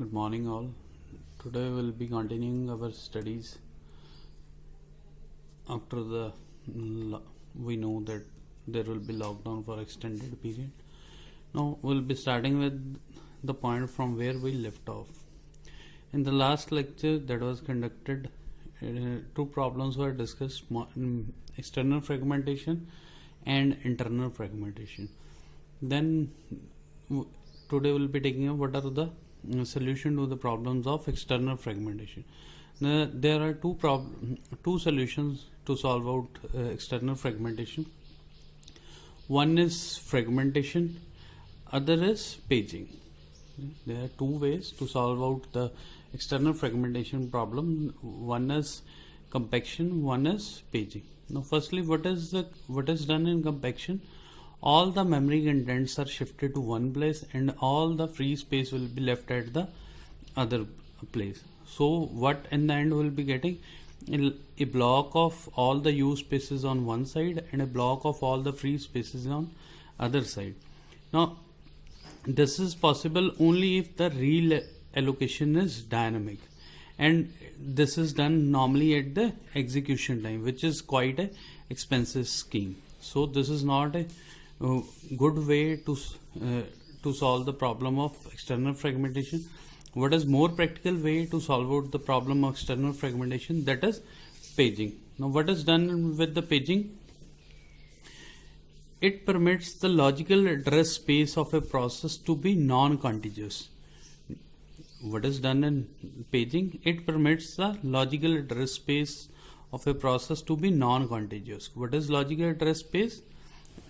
Good morning, all. Today we'll be continuing our studies after we know that there will be lockdown for extended period. Now we'll be starting with the point from where we left off. In the last lecture that was conducted, two problems were discussed: external fragmentation and internal fragmentation. Then today we'll be taking up what are the solution to the problems of external fragmentation. There are two solutions to solve out external fragmentation. One is fragmentation, other is paging. There are two ways to solve out the external fragmentation problem. One is compaction, one is paging. Now firstly, what is done in compaction? All the memory contents are shifted to one place and all the free space will be left at the other place. So what in the end we'll be getting? A block of all the use spaces on one side and a block of all the free spaces on other side. Now this is possible only if the reallocation is dynamic, and this is done normally at the execution time, which is quite a expensive scheme. So this is not a good way to solve the problem of external fragmentation. What is more practical way to solve out the problem of external fragmentation? That is paging. Now what is done with the paging? It permits the logical address space of a process to be non-contiguous. What is done in paging? It permits the logical address space of a process to be non-contiguous. What is logical address space?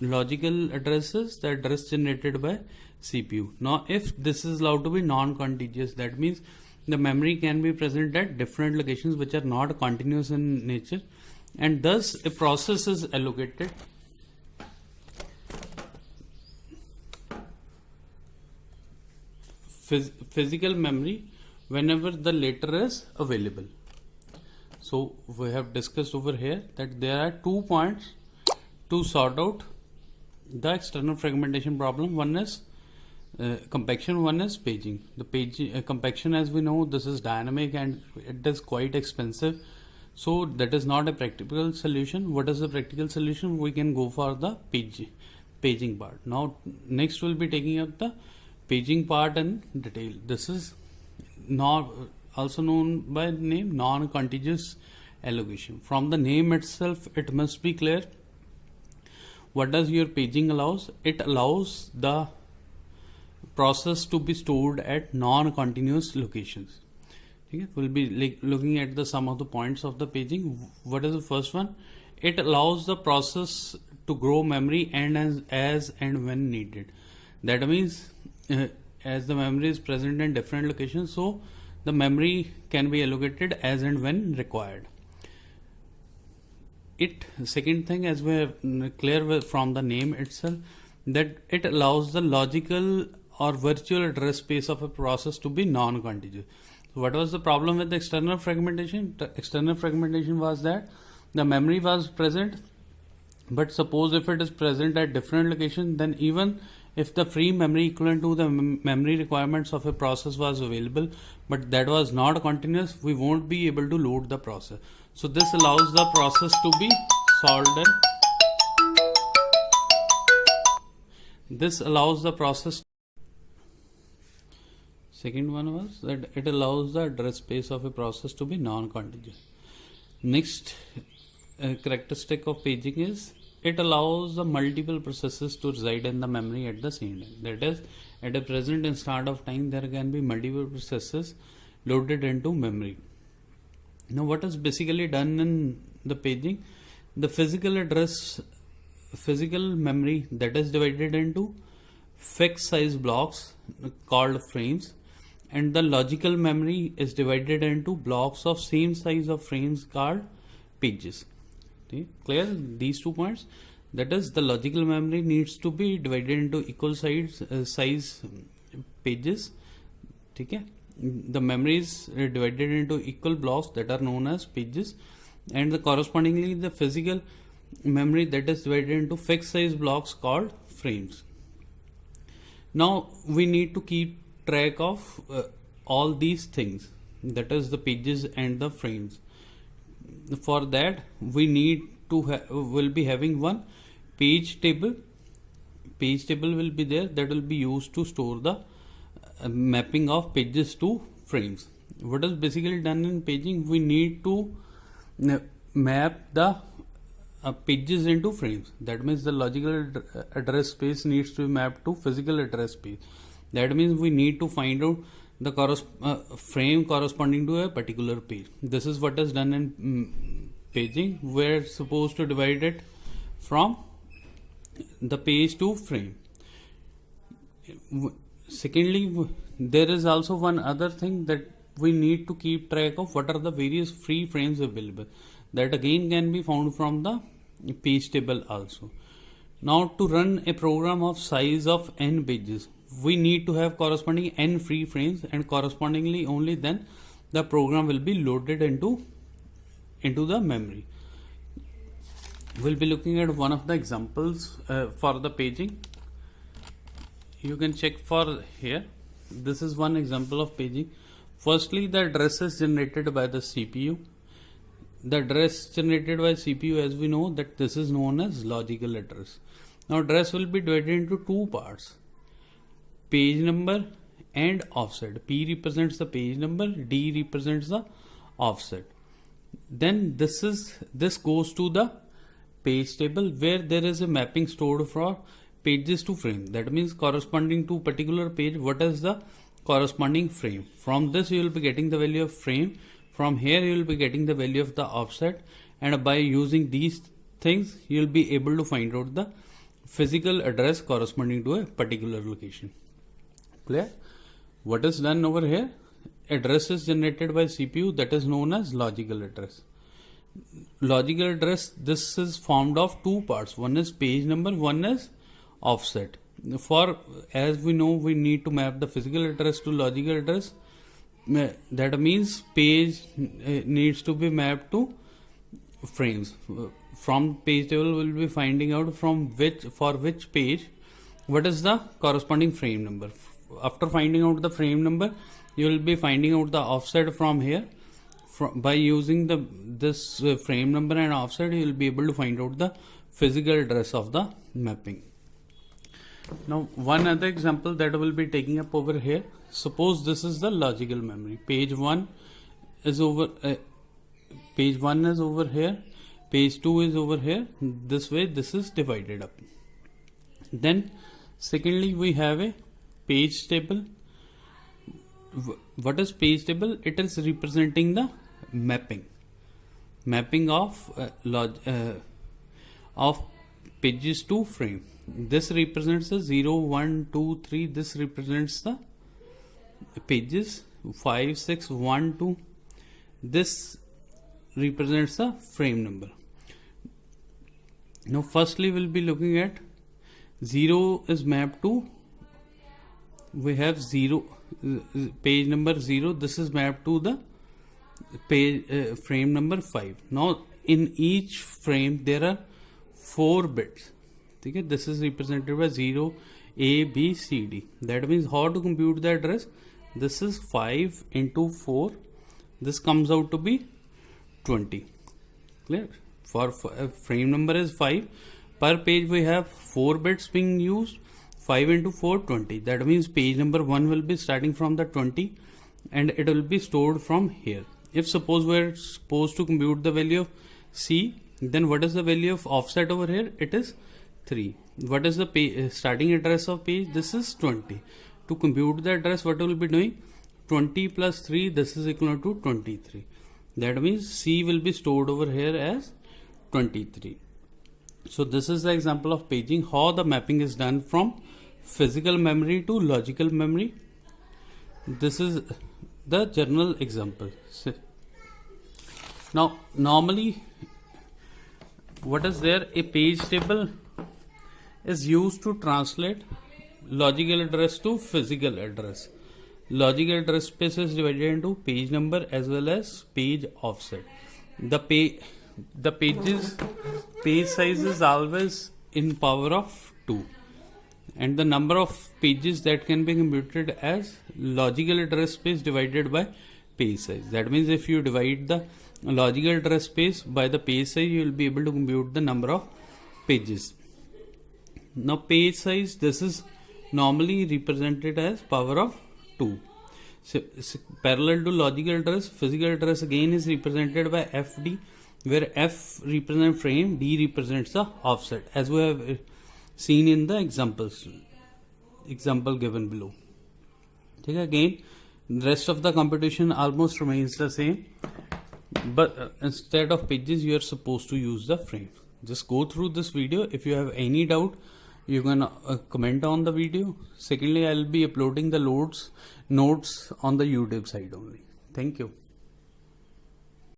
Logical address is the address generated by CPU. Now if this is allowed to be non-contiguous, that means the memory can be present at different locations which are not continuous in nature, and thus a process is allocated physical memory whenever the latter is available. So we have discussed over here that there are 2 points to sort out the external fragmentation problem. One is compaction, one is paging. The compaction, as we know, this is dynamic and it is quite expensive, so that is not a practical solution. What is the practical solution? We can go for the paging part. Now next we'll be taking up the paging part in detail. This is also known by the name non-contiguous allocation. From the name itself, it must be clear. What does your paging allows? It allows the process to be stored at non-continuous locations. Okay? We'll be looking at the sum of the points of the paging. What is the first one? It allows the process to grow memory and as and when needed. That means as the memory is present in different locations, so the memory can be allocated as and when required. Second thing, as we have clear from the name itself, that it allows the logical or virtual address space of a process to be non-contiguous. So what was the problem with the external fragmentation? The external fragmentation was that the memory was present, but suppose if it is present at different locations, then even if the free memory equivalent to the memory requirements of a process was available, but that was not continuous, we won't be able to load the process. So this allows the process to be solved in. This allows the process. Second one was that it allows the address space of a process to be non-contiguous. Next characteristic of paging is it allows the multiple processes to reside in the memory at the same time. That is, at a present instant of time, there can be multiple processes loaded into memory. Now what is basically done in the paging? The physical memory, that is divided into fixed size blocks called frames, and the logical memory is divided into blocks of same size of frames called pages. Okay, clear these 2 points? That is, the logical memory needs to be divided into equal size pages. Okay? The memory is divided into equal blocks that are known as pages, and correspondingly the physical memory that is divided into fixed size blocks called frames. Now we need to keep track of all these things, that is the pages and the frames. For that we need to will be having one page table. Page table will be there, that will be used to store the mapping of pages to frames. What is basically done in paging? We need to map the pages into frames. That means the logical address space needs to be mapped to physical address space. That means we need to find out the frame corresponding to a particular page. This is what is done in paging. We're supposed to divide it from the page to frame. Secondly, there is also one other thing, that we need to keep track of what are the various free frames available. That again can be found from the page table also. Now, to run a program of size of n pages, we need to have corresponding n free frames, and correspondingly only then the program will be loaded into the memory. We'll be looking at one of the examples for the paging. You can check for here. This is one example of paging. Firstly, the address is generated by the CPU. The address generated by CPU, as we know, that this is known as logical address. Now, address will be divided into two parts: page number and offset. P represents the page number, D represents the offset. Then this goes to the page table, where there is a mapping stored for pages to frame. That means corresponding to particular page, what is the corresponding frame. From this you will be getting the value of frame. From here you will be getting the value of the offset, and by using these things you will be able to find out the physical address corresponding to a particular location. Clear? What is done over here? Address is generated by CPU, that is known as logical address. Logical address, this is formed of two parts. One is page number, one is offset. For, as we know, we need to map the physical address to logical address. That means page needs to be mapped to frames. From page table we will be finding out for which page what is the corresponding frame number. After finding out the frame number, you will be finding out the offset from here. By using this frame number and offset, you will be able to find out the physical address of the mapping. Now, one other example that will be taking up over here. Suppose this is the logical memory. Page 1 is over here, page 2 is over here. This way this is divided up. Then secondly, we have a page table. What is page table? It is representing the mapping of pages to frame. This represents the 0, 1, 2, 3. This represents the pages 5, 6, 1, 2. This represents the frame number. Now, firstly, we'll be looking at 0 is mapped to. We have 0, page number 0. This is mapped to the page frame number 5. Now, in each frame there are 4 bits. Okay, this is represented by 0, A, B, C, D. That means how to compute the address? This is 5 into 4. This comes out to be 20. Clear? For frame number is 5. Per page we have 4 bits being used. 5 into 4, 20. That means page number 1 will be starting from the 20 and it will be stored from here. If suppose we are supposed to compute the value of C, then what is the value of offset over here? It is 3. What is the starting address of page? This is 20. To compute the address, what we will be doing? 20 plus 3, this is equal to 23. That means C will be stored over here as 23. So this is the example of paging, how the mapping is done from physical memory to logical memory. This is the general example. Now, normally, what is there? A page table is used to translate logical address to physical address. Logical address space is divided into page number as well as page offset. The page size is always in power of 2, and the number of pages that can be computed as logical address space divided by page size. That means if you divide the logical address space by the page size, you will be able to compute the number of pages. Now page size, this is normally represented as power of 2. So parallel to logical address, physical address again is represented by FD, where F represents frame, D represents the offset, as we have seen in the example given below. Okay, again, the rest of the computation almost remains the same, but instead of pages, you are supposed to use the frame. Just go through this video. If you have any doubt, you can comment on the video. Secondly, I will be uploading the notes on the YouTube side only. Thank you.